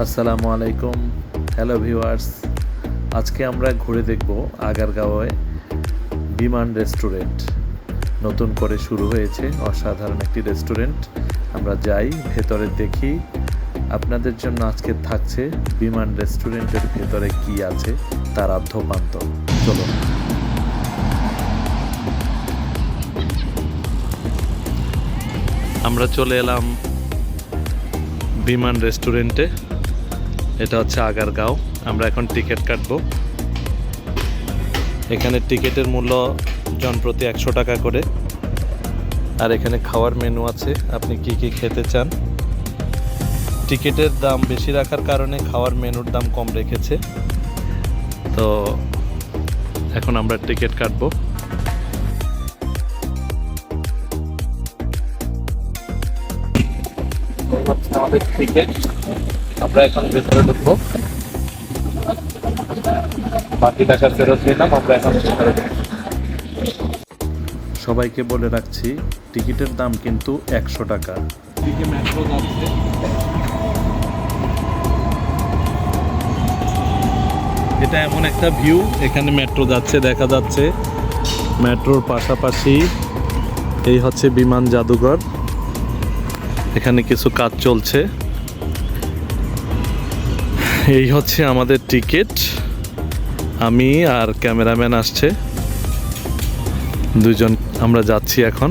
আসসালামু আলাইকুম। Hello viewers, আজকে আমরা ঘুরে দেখব আগারগাঁওয়ে বিমান রেস্টুরেন্ট। নতুন করে শুরু হয়েছে অসাধারণ একটি রেস্টুরেন্ট। আমরা যাই, ভেতরে দেখি। আপনাদের জন্য আজকে থাকছে বিমান রেস্টুরেন্টের ভেতরে কি আছে তার আদ্যোপান্ত। চলো। আমরা চলে এলাম বিমান রেস্টুরেন্টে। এটা হচ্ছে আগারগাঁও। আমরা এখন টিকিট কাটবো। এখানে টিকিটের মূল্য জনপ্রতি 100 টাকা করে। আর এখানে খাওয়ার মেনু আছে, আপনি কি কি খেতে চান। টিকিটের দাম বেশি রাখার কারণে খাওয়ার মেনুর দাম কম রেখেছে। তো এখন আমরা টিকিট কাটবো। আমাদের টিকিট, আমরা এখন ভেতরে ঢুকবো। বাকি টাকা ফেরত নিলাম, আমরা এখন সবাইকে বলে রাখছি টিকিটের দাম কিন্তু 100 টাকা। মেট্রো যাচ্ছে। এটা এমন একটা ভিউ, এখানে মেট্রো যাচ্ছে, দেখা যাচ্ছে। মেট্রোর পাশাপাশি এই হচ্ছে বিমান জাদুঘর। এখানে কিছু কাজ চলছে। এই হচ্ছে আমাদের টিকিট। আমি আর ক্যামেরাম্যান আসছে, দুজন আমরা যাচ্ছি এখন।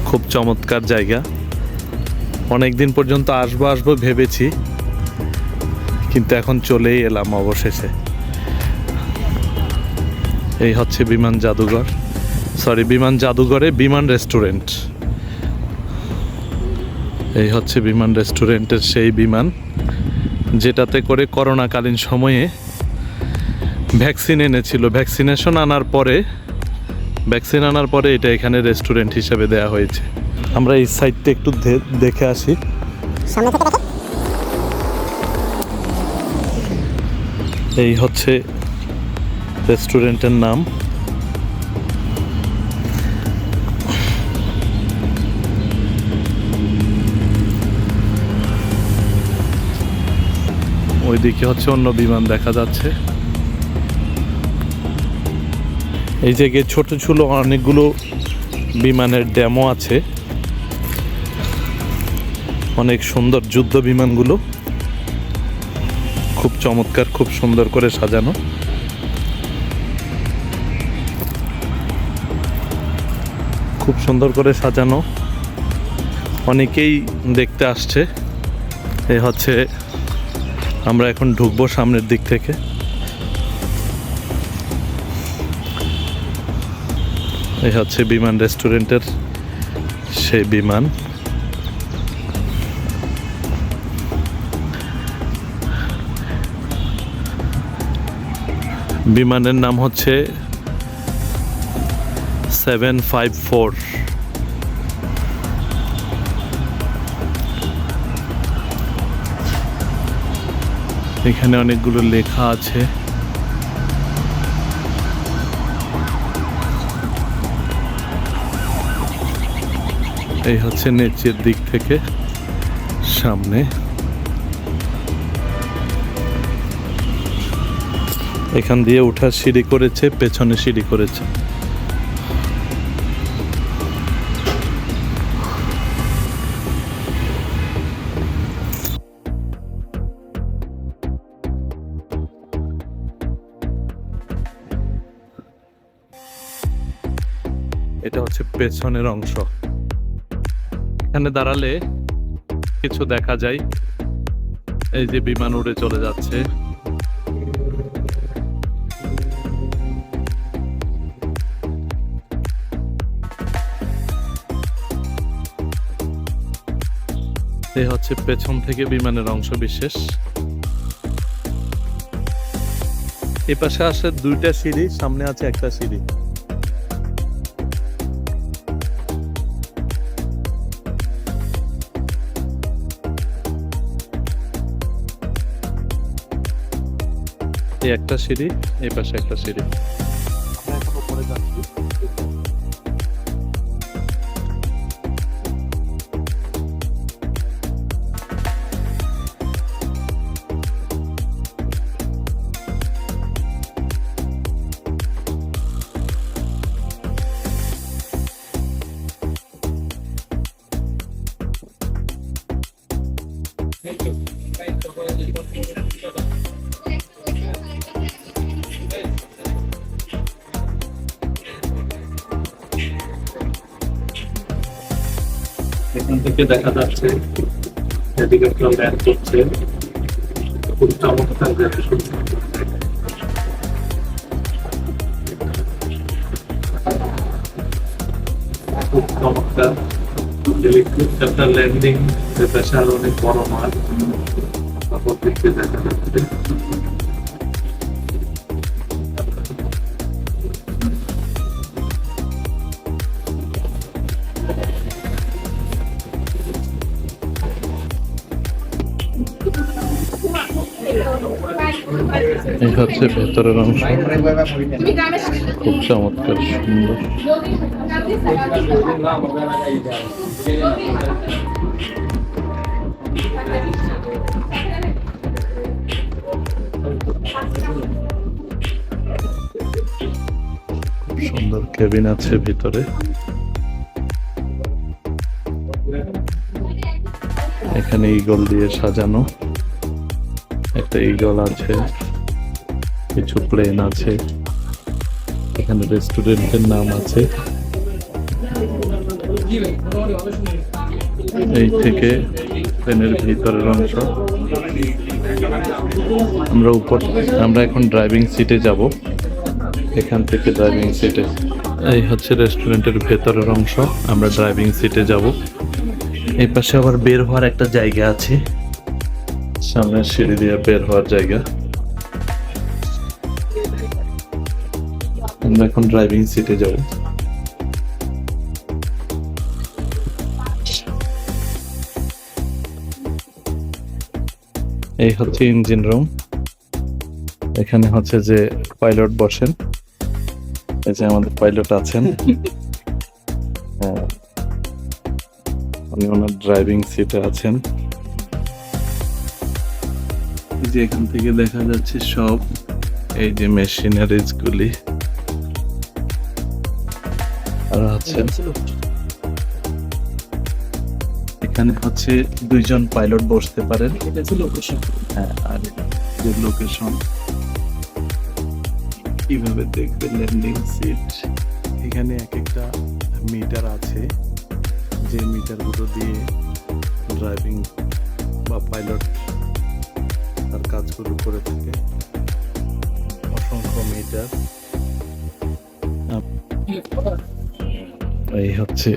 খুব চমৎকার জায়গা। অনেক দিন পর্যন্ত আসবো ভেবেছি, কিন্তু এখন চলেই এলাম অবশেষে। এই হচ্ছে বিমান জাদুঘর, বিমান জাদুঘরে বিমান রেস্টুরেন্ট। এই হচ্ছে বিমান রেস্টুরেন্টের সেই বিমান যেটাতে করে করোনাকালীন সময়ে ভ্যাকসিন এনেছিল। ভ্যাকসিন আনার পরে এটা এখানে রেস্টুরেন্ট হিসেবে দেয়া হয়েছে। আমরা এই সাইডটা একটু দেখে আসি। এই হচ্ছে রেস্টুরেন্টের নাম। ওইদিকে হচ্ছে অন্য বিমান দেখা যাচ্ছে। এই জায়গায় ছোট ছোট অনেকগুলো বিমানের ডেমো আছে। অনেক সুন্দর যুদ্ধ বিমানগুলো, খুব চমৎকার, খুব সুন্দর করে সাজানো। খুব সুন্দর করে সাজানো, অনেকেই দেখতে আসছে। এই হচ্ছে, আমরা এখন ঢুকবো সামনের দিক থেকে। এই হচ্ছে বিমান রেস্টুরেন্টের সেই বিমান। বিমানের নাম হচ্ছে 754। এখানে অনেকগুলো লেখা আছে। এই হচ্ছে নিচের দিক থেকে সামনে। এখান দিয়ে ওঠার সিঁড়ি করেছে, পেছনে সিঁড়ি করেছে। এটা হচ্ছে পেছনের অংশ। এখানে দাঁড়ালে কিছু দেখা যায়। এই যে বিমান উড়ে চলে যাচ্ছে। এই হচ্ছে পেছন থেকে বিমানের অংশ বিশেষ। এ পাশে আসে 2টা সিঁড়ি, সামনে আছে একটা সিঁড়ি। এই একটা সিঁড়ি, এই পাশে একটা সিঁড়ি। আমরা এখন উপরে যাচ্ছি। এখান থেকে দেখা যাচ্ছে হেলিকপ্টার ল্যান্ড করছে, খুব চমৎকার দৃশ্য। খুব চমৎকার হেলিকপ্টার ল্যান্ডিং, বিশাল অনেক বড় মাঠ অপর দিকে দেখা যাচ্ছে। এই হচ্ছে ভেতরের অংশ, খুব চমৎকার সুন্দর। খুব সুন্দর কেবিন আছে ভিতরে। এখানে ঈগল দিয়ে সাজানো, একটা ঈগল আছে, কিছু প্লেন আছে, এখানে রেস্টুরেন্টের নাম আছে। এই থেকে প্লেনের ভিতরের অংশ। আমরা এখন ড্রাইভিং সিটে যাব, এখান থেকে ড্রাইভিং সিটে। এই হচ্ছে রেস্টুরেন্টের ভেতরের অংশ, আমরা ড্রাইভিং সিটে যাব। এই পাশে আবার বের হওয়ার একটা জায়গা আছে, সামনে সিঁড়ি দিয়ে বের হওয়ার জায়গা। আমরা এখন ড্রাইভিং সিটে যাব। এই হচ্ছে ইঞ্জিন রুম, এখানে হচ্ছে যে পাইলট বসেন, এই যে আমাদের পাইলট আছেন। হ্যাঁ, উনি ওনার ড্রাইভিং সিটে আছেন। এই যে এখান থেকে দেখা যাচ্ছে সব এই যে মেশিনারিজ গুলি আর আছেন। এখানে হচ্ছে দুইজন পাইলট বসতে পারেন। হ্যাঁ, আর যে লোকেশন কিভাবে দেখবে ল্যান্ডিং সিট, এখানে এক একটা মিটার আছে, যে মিটারগুলো দিয়ে ড্রাইভিং বা পাইলট তার কাজগুলো করে থাকে। অসংখ্য মিটার। এই হচ্ছে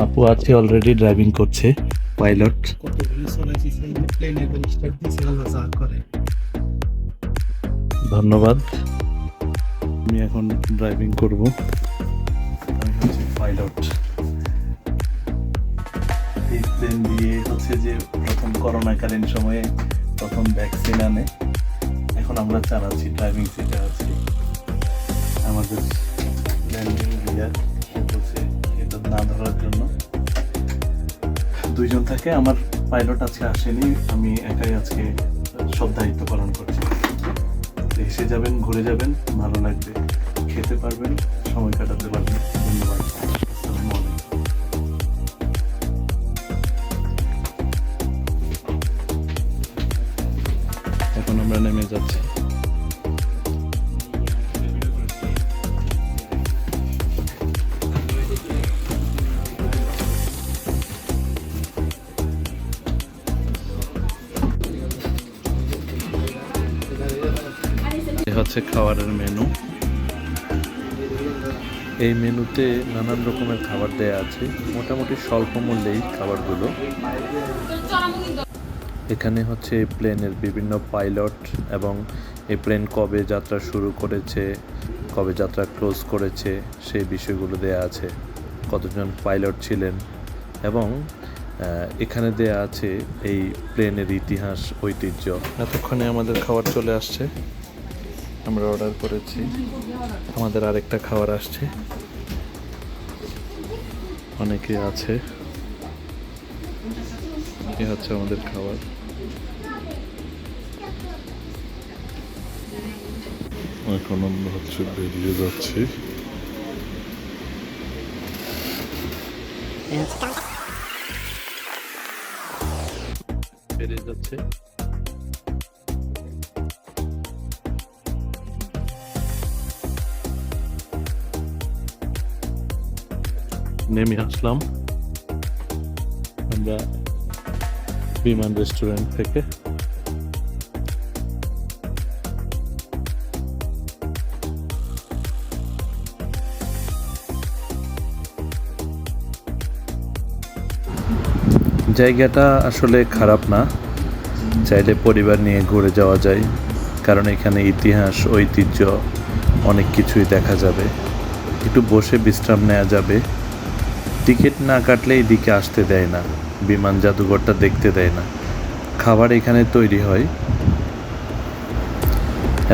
আপু আছে, অলরেডি ড্রাইভিং করছে, পাইলট। ধন্যবাদ। আমি এখন ড্রাইভিং করব। আমি হচ্ছে পাইলট। এই প্লেন দিয়ে হচ্ছে যে প্রথম করোনাকালীন সময়ে প্রথম ভ্যাকসিন আনে, এখন আমরা চালাচ্ছি, ড্রাইভিং সিটে আছি। আমাদের ল্যান্ডিং গিয়ার বলছে এটা না ধরার জন্য দুইজন থাকে। আমার পাইলট আজকে আসেনি, আমি একাই আজকে সব দায়িত্ব পালন করছি। এসে যাবেন, ঘুরে যাবেন, ভালো লাগবে, খেতে পারবেন, সময় কাটাতে পারবেন। ধন্যবাদ। আসসালামু আলাইকুম। এখন আমরা নেমে যাচ্ছি। হচ্ছে খাবারের মেনু। এই মেনুতে নানান রকমের খাবার দেয়া আছে, মোটামুটি স্বল্প মূল্যেই খাবারগুলো। এখানে হচ্ছে এই প্লেনের বিভিন্ন পাইলট এবং এই প্লেন কবে যাত্রা শুরু করেছে, কবে যাত্রা ক্লোজ করেছে, সেই বিষয়গুলো দেয়া আছে, কতজন পাইলট ছিলেন, এবং এখানে দেয়া আছে এই প্লেনের ইতিহাস, ঐতিহ্য। এতক্ষণে আমাদের খাবার চলে আসছে, আমরা অর্ডার করেছি, আমাদের আরেকটা খাবার আসছে। অনেকে আছে, এ হচ্ছে আমাদের খাবার। এখন আমরা হচ্ছে বেরিয়ে যাচ্ছি। বেড়ে যাচ্ছে। নেমে আসলাম আমরা বিমান রেস্টুরেন্ট থেকে। জায়গাটা আসলে খারাপ না, চাইলে পরিবার নিয়ে ঘুরে যাওয়া যায়, কারণ এখানে ইতিহাস ঐতিহ্য অনেক কিছুই দেখা যাবে, একটু বসে বিশ্রাম নেওয়া যাবে। টিকিট না কাটলে এদিকে আসতে দেয় না, বিমান জাদুঘরটা দেখতে দেয় না। খাবার এখানে তৈরি হয়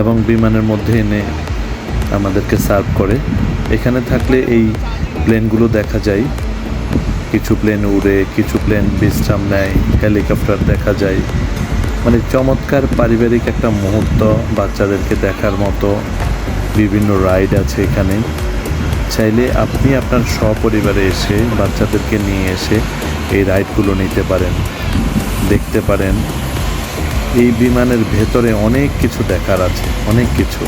এবং বিমানের মধ্যে এনে আমাদেরকে সার্ভ করে। এখানে থাকলে এই প্লেনগুলো দেখা যায়, কিছু প্লেন উড়ে, কিছু প্লেন বিশ্রাম নেয়, হেলিকপ্টার দেখা যায়। মানে চমৎকার পারিবারিক একটা মুহূর্ত, বাচ্চাদেরকে দেখার মতো বিভিন্ন রাইড আছে এখানে। চাইলে আপনি আপনার সপরিবারে এসে বাচ্চাদেরকে নিয়ে এসে এই রাইডগুলো নিতে পারেন, দেখতে পারেন। এই বিমানের ভেতরে অনেক কিছু দেখার আছে, অনেক কিছু।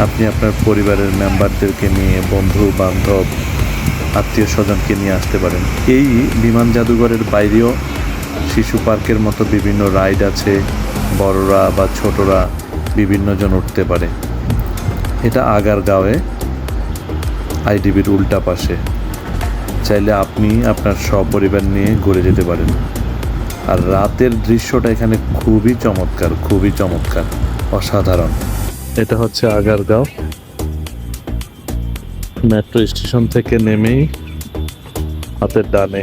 আপনি আপনার পরিবারের মেম্বারদেরকে নিয়ে, বন্ধু বান্ধব, আত্মীয় স্বজনকে নিয়ে আসতে পারেন। এই বিমান জাদুঘরের বাইরেও শিশু পার্কের মতো বিভিন্ন রাইড আছে, বড়রা বা ছোটরা বিভিন্ন জন উঠতে পারে। এটা আগারগাঁওয়ে আইডিবির উল্টা পাশে। চাইলে আপনি আপনার সপরিবার নিয়ে ঘুরে যেতে পারেন। আর রাতের দৃশ্যটা এখানে খুবই চমৎকার, খুবই চমৎকার, অসাধারণ। এটা হচ্ছে আগারগাঁও মেট্রো স্টেশন থেকে নেমেই হাতের ডানে